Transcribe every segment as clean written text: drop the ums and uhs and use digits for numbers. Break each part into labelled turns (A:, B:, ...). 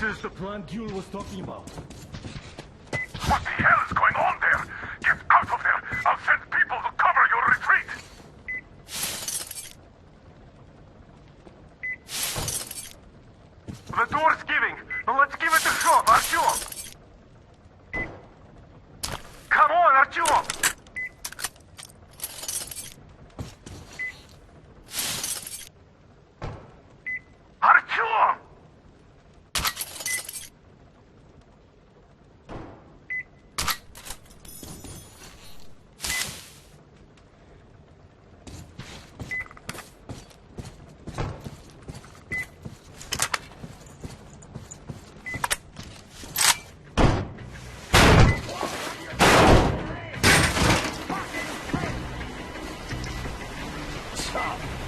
A: is the plan Gül was talking about?
B: What the hell is going on there? Get out of there! I'll send people to cover your retreat! The door's giving! Let's give it a shot, Artyom! Come on, Artyom! Artyom!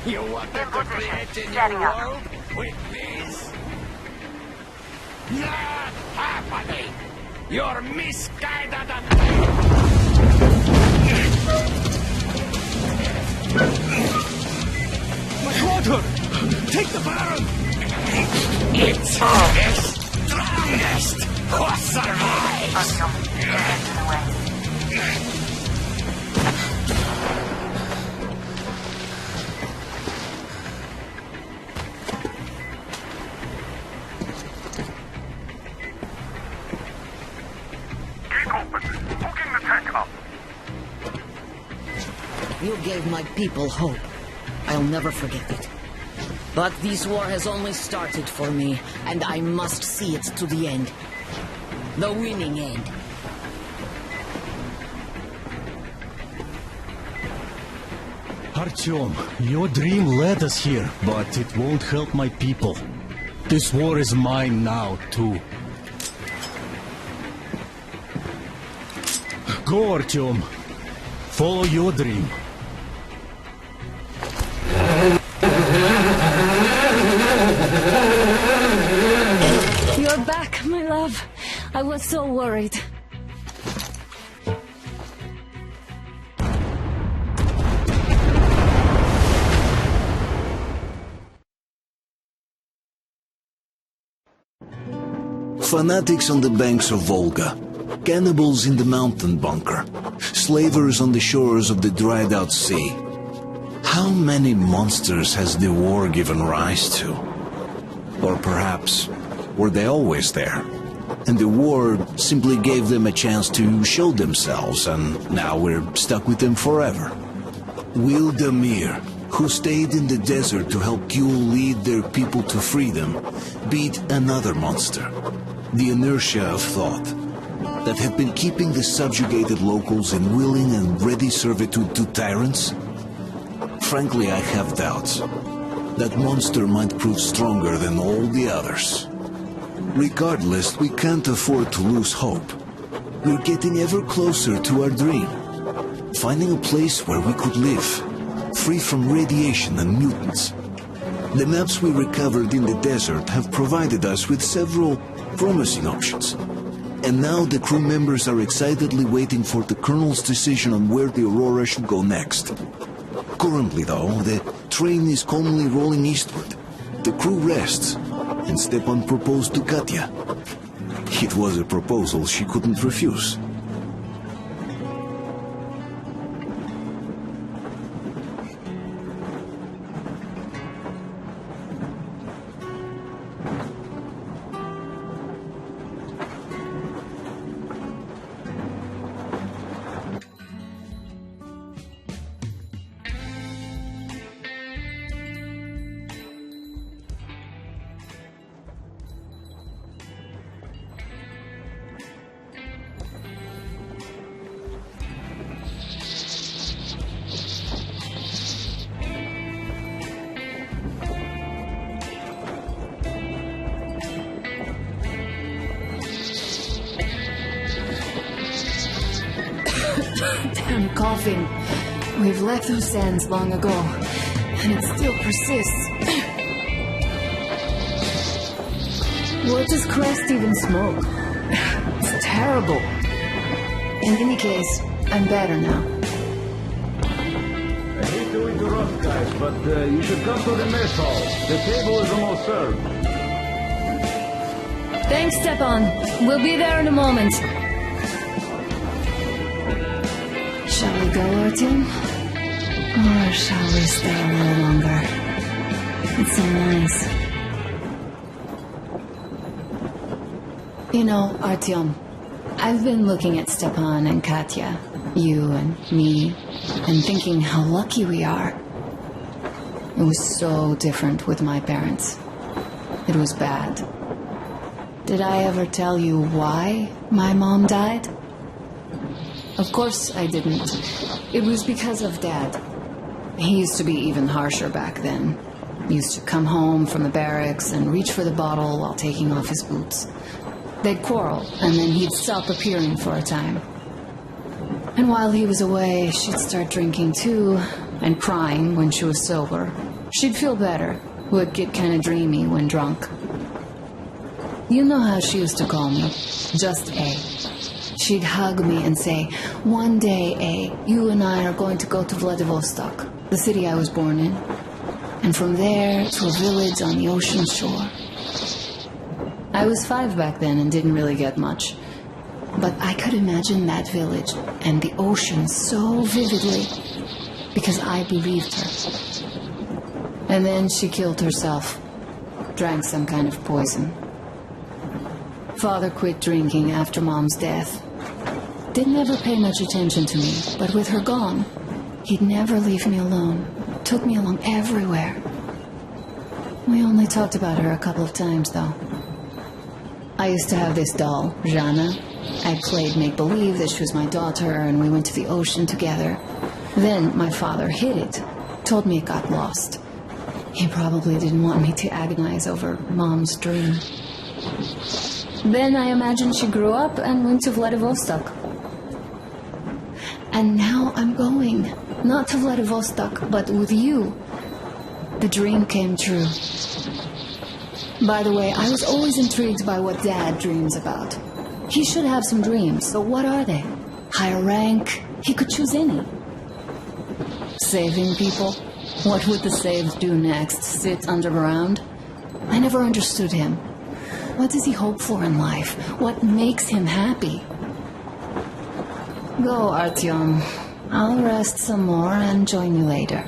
C: You wanted to create a new world with this? Not happening! You're misguided and...
A: My daughter! Take the Baron!
C: It's the strongest who survives!
D: Artyom, get to the way.
E: You gave my people hope. I'll never forget it. But this war has only started for me, and I must see it to the end. The winning end.
A: Artyom, your dream led us here, but it won't help my people. This war is mine now, too. Go, Artyom. Follow your dream.
F: You're back, my love. I was so worried.
G: Fanatics on the banks of Volga, cannibals in the mountain bunker, slavers on the shores of the dried-out sea. How many monsters has the war given rise to? Or perhaps, were they always there? And the war simply gave them a chance to show themselves, and now we're stuck with them forever. Will Damir, who stayed in the desert to help Gül lead their people to freedom, beat another monster? The inertia of thought that had been keeping the subjugated locals in willing and ready servitude to tyrants? Frankly, I have doubts. That monster might prove stronger than all the others. Regardless, we can't afford to lose hope. We're getting ever closer to our dream. Finding a place where we could live, free from radiation and mutants. The maps we recovered in the desert have provided us with several promising options. And now the crew members are excitedly waiting for the Colonel's decision on where the Aurora should go next. Currently, though, the train is calmly rolling eastward. The crew rests, and Stepan proposed to Katya. It was a proposal she couldn't refuse.
F: Damn coughing. We've left those sands long ago, and it still persists. What does Krest even smoke? It's terrible. In any case, I'm better now.
H: I hate to interrupt, guys, but you should come to the mess hall. The table is almost served.
F: Thanks, Stepan. We'll be there in a moment. Shall we go, Artyom? Or shall we stay a little longer? It's so nice. You know, Artyom, I've been looking at Stepan and Katya, you and me, and thinking how lucky we are. It was so different with my parents. It was bad. Did I ever tell you why my mom died? Of course I didn't. It was because of Dad. He used to be even harsher back then. He used to come home from the barracks and reach for the bottle while taking off his boots. They'd quarrel, and then he'd stop appearing for a time. And while he was away, she'd start drinking too, and crying when she was sober. She'd feel better, would get kind of dreamy when drunk. You know how she used to call me? Just A. She'd hug me and say, "One day, A, you and I are going to go to Vladivostok, the city I was born in, and from there to a village on the ocean shore." I was 5 back then and didn't really get much. But I could imagine that village and the ocean so vividly because I believed her. And then she killed herself, drank some kind of poison. Father quit drinking after Mom's death. Didn't ever pay much attention to me, but with her gone, he'd never leave me alone. Took me along everywhere. We only talked about her a couple of times, though. I used to have this doll, Jana. I played make-believe that she was my daughter, and we went to the ocean together. Then my father hid it, told me it got lost. He probably didn't want me to agonize over Mom's dream. Then I imagined she grew up and went to Vladivostok. And now I'm going, not to Vladivostok, but with you. The dream came true. By the way, I was always intrigued by what Dad dreams about. He should have some dreams, so what are they? Higher rank? He could choose any. Saving people? What would the saved do next? Sit underground? I never understood him. What does he hope for in life? What makes him happy? Go, Artyom. I'll rest some more and join you later.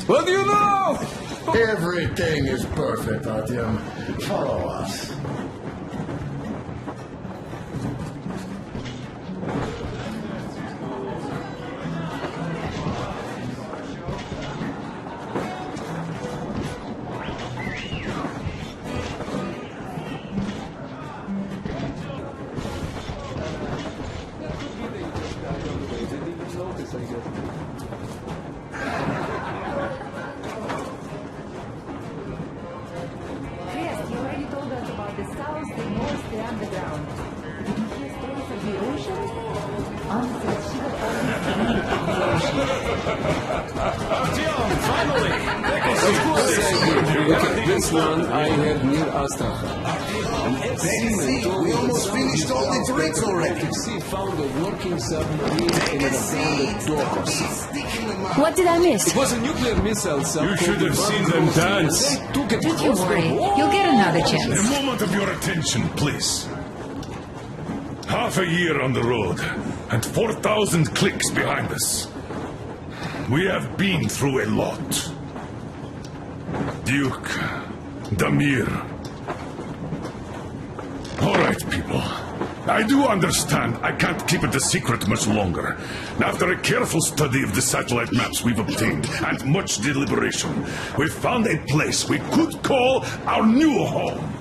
H: What do you know?
I: Everything is perfect, Artyom. Follow us.
H: This one I had near Astrakhan.
I: We almost finished all the drinks already.
H: Sea found a working submarine in an abandoned dock or something.
F: What did I miss?
H: It was a nuclear missile sub.
B: You should have seen them dance.
H: Took it
C: Don't you
H: across the
C: worry.
H: wall.
C: You'll get another chance.
B: A moment of your attention, please. Half a year on the road, and 4,000 clicks behind us. We have been through a lot. Duke, Damir. All right, people. I do understand I can't keep it a secret much longer. After a careful study of the satellite maps we've obtained, and much deliberation, we've found a place we could call our new home.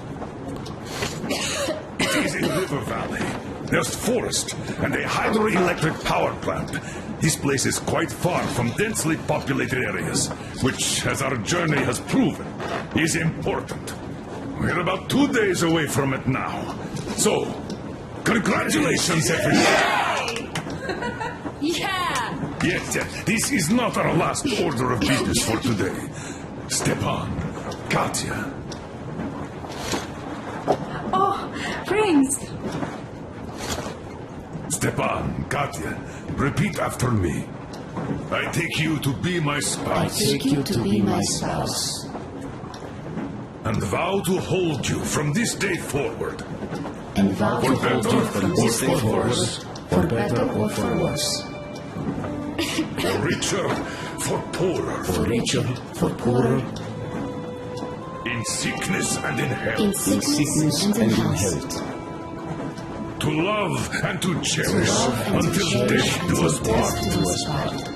B: It is a river valley. There's forest and a hydroelectric power plant. This place is quite far from densely populated areas, which, as our journey has proven, is important. We're about 2 days away from it now. So, congratulations, everyone!
F: Yeah!
B: Yet, this is not our last order of business for today. Stepan, Katya.
F: Oh, Prince!
B: Stepan, Katya, repeat after me. I take you to be my spouse.
F: Take you to be my spouse.
B: And vow to hold you from this day forward.
F: And vow
B: For
F: to hold
B: better
F: you from this day forward, for better or for worse.
B: For richer, for poorer.
F: For richer, for poorer,
B: In sickness and in health.
F: in sickness and in health.
B: To love and to cherish until death do us part.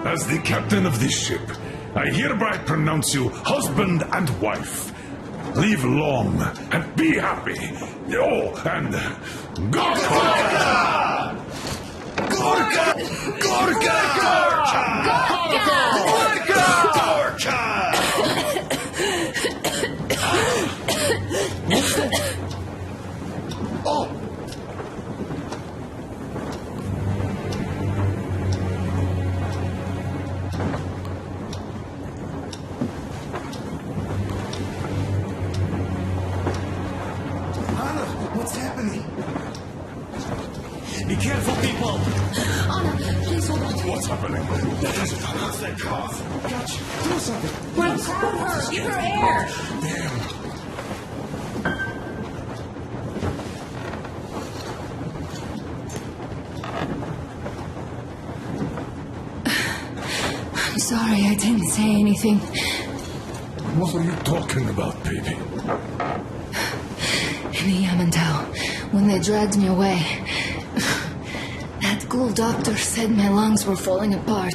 B: As the captain of this ship, I hereby pronounce you husband and wife. Live long and be happy. Oh, and Gorka! Gorka! Gorka!
I: Oh! Anna, what's happening?
A: Be careful, people!
F: Anna, please hold on.
B: What's happening?
I: What's that cough? Katya, do something.
F: Wait, grab her! Give her air!
I: Damn.
F: I'm sorry, I didn't say anything.
B: What are you talking about, baby?
F: In the Yamantau, when they dragged me away, that ghoul doctor said my lungs were falling apart.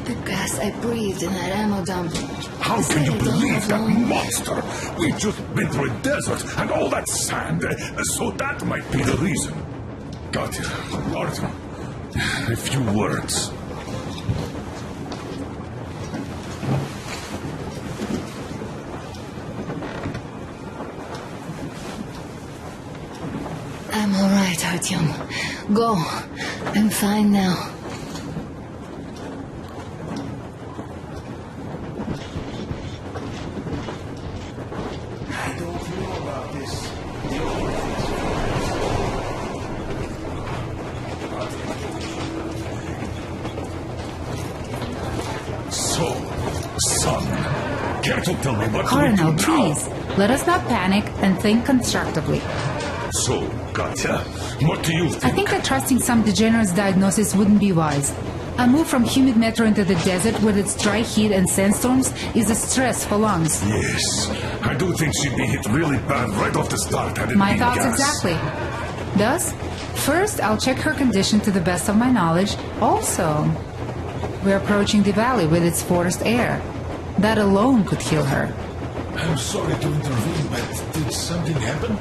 F: The gas I breathed in that ammo dump.
B: How
F: Said
B: can you
F: I don't
B: believe
F: have
B: that
F: long.
B: monster? We've just been through a desert and all that sand, so that might be the reason. Katya, Artyom, a few words.
F: I'm all right, Artyom. Go. I'm fine now.
I: I don't know about this.
B: So, son, care to tell me what
J: Colonel,
B: to do now?
J: please, let us not panic and think constructively.
B: So, Katya, what do you think?
J: I think that trusting some degenerate's diagnosis wouldn't be wise. A move from humid metro into the desert with its dry heat and sandstorms is a stress for lungs.
B: Yes, I do think she'd be hit really bad right off the start had it
J: My
B: been
J: thoughts
B: gas.
J: exactly. Thus, first I'll check her condition to the best of my knowledge. Also, we're approaching the valley with its forest air. That alone could heal her.
I: I'm sorry to intervene, but did something happen?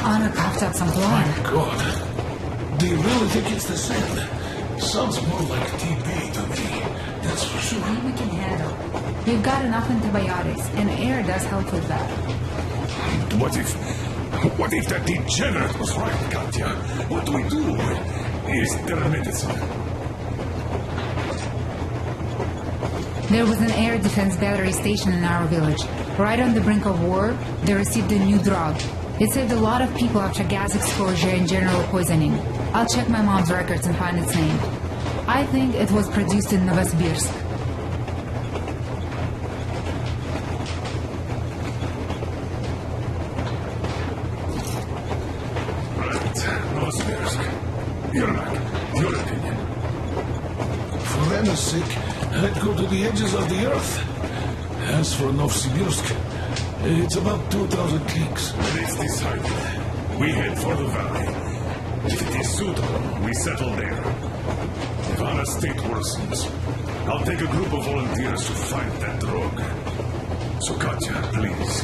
J: Anna coughed up some blood.
I: God. Do you really think it's the sand? Sounds more like TB to me. That's for sure.
J: We can handle. We've got enough antibiotics, and air does help with that.
B: What if that degenerate was right, Katya? What do we do? Is there a medicine?
J: There was an air defense battery station in our village. Right on the brink of war, they received a new drug. It saved a lot of people after gas exposure and general poisoning. I'll check my mom's records and find its name. I think it was produced in Novosibirsk.
B: Right, Novosibirsk. Your opinion.
I: For Anna's sake, I'd go to the edges of the earth. As for Novosibirsk, it's about 2,000 kicks.
B: Then it's decided. We head for the valley. If it is suitable, we settle there. If Anna's state worsens, I'll take a group of volunteers to find that drug. So, Katya, please,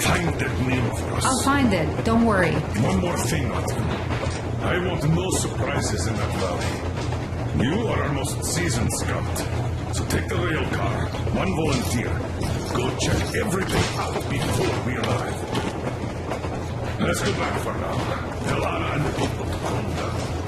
B: find that name for us.
J: I'll find it, don't worry.
B: One more thing, Artyom. I want no surprises in that valley. You are our most seasoned scout, so Take the rail car. One volunteer. Go check everything out before we arrive. Let's go back for now. Tell Anna and the people to calm down.